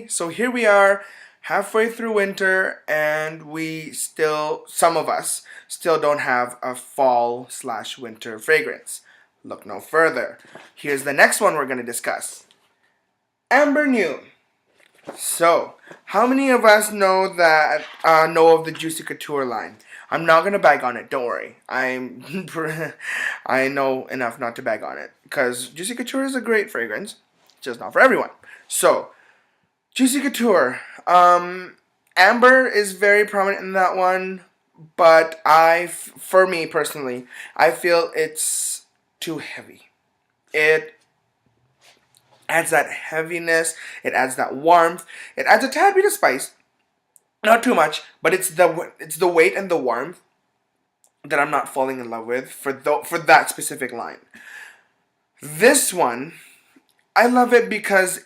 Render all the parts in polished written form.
Yay! So here we are, halfway through winter, and some of us, still don't have a fall/winter fragrance. Look no further. Here's the next one we're going to discuss. Amber Nue. So, how many of us know of the Juicy Couture line? I'm not gonna bag on it. Don't worry. I know enough not to bag on it because Juicy Couture is a great fragrance, just not for everyone. So, Juicy Couture. Amber is very prominent in that one, but for me personally, I feel it's too heavy. It adds that heaviness, it adds that warmth, it adds a tad bit of spice, not too much, but it's the weight and the warmth that I'm not falling in love with for that specific line. This one, I love it because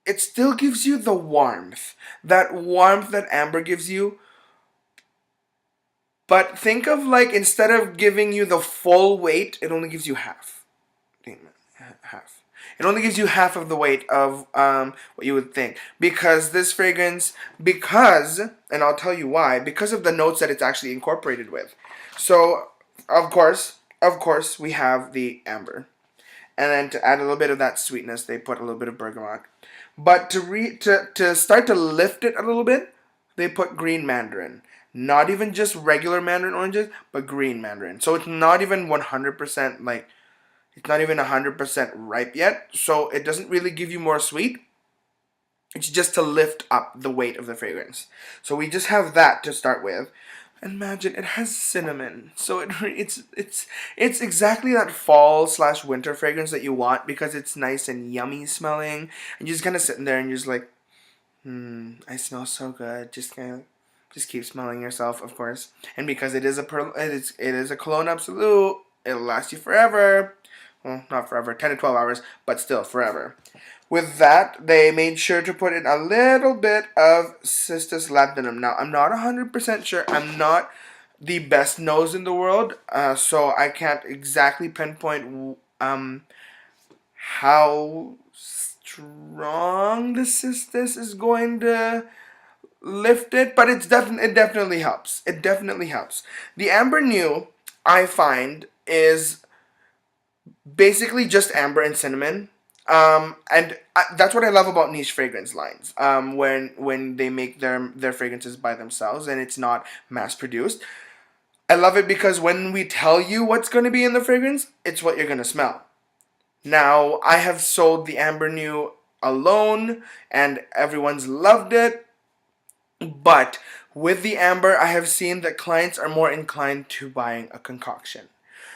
it still gives you the warmth that Amber gives you. But think of, like, instead of giving you the full weight, it only gives you half. Half. It only gives you half of the weight of what you would think. Because this fragrance, and I'll tell you why, because of the notes that it's actually incorporated with. So, of course, we have the amber. And then to add a little bit of that sweetness, they put a little bit of bergamot. But to start to lift it a little bit, they put green mandarin. Not even just regular mandarin oranges, but green mandarin. So it's not even 100% like, it's not even 100% ripe yet. So it doesn't really give you more sweet. It's just to lift up the weight of the fragrance. So we just have that to start with. Imagine it has cinnamon, so it's exactly that fall/winter fragrance that you want because it's nice and yummy smelling, and you're just kind of sitting there and you're just like, I smell so good. Just keep smelling yourself, of course. And because it is a cologne absolute, it'll last you forever. Well, not forever, 10 to 12 hours, but still forever. With that, they made sure to put in a little bit of Cistus labdanum. Now, I'm not 100% sure. I'm not the best nose in the world, so I can't exactly pinpoint how strong the Cistus is going to lift it, but it definitely helps. It definitely helps. The Amber Nue, I find, is basically just amber and cinnamon. That's what I love about niche fragrance lines. When they make their fragrances by themselves and it's not mass produced. I love it because when we tell you what's going to be in the fragrance, it's what you're going to smell. Now, I have sold the Amber Nue alone and everyone's loved it. But with the amber, I have seen that clients are more inclined to buying a concoction.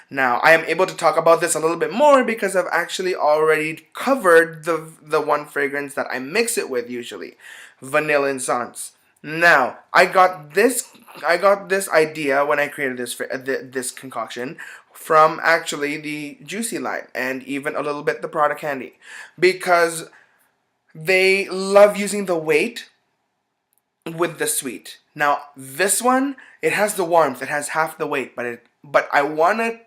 Now, I am able to talk about this a little bit more because I've actually already covered the one fragrance that I mix it with usually, Vanilla Essence. Now, I got this idea when I created this concoction from actually the Juicy line and even a little bit the Prada Candy, because they love using the weight with the sweet. Now, this one, it has the warmth, it has half the weight, but I want to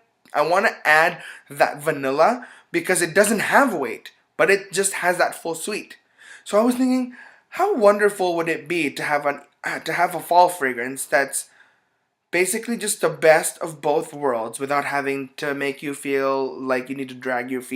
add that vanilla because it doesn't have weight, but it just has that full sweet. So I was thinking, how wonderful would it be to have a fall fragrance that's basically just the best of both worlds without having to make you feel like you need to drag your feet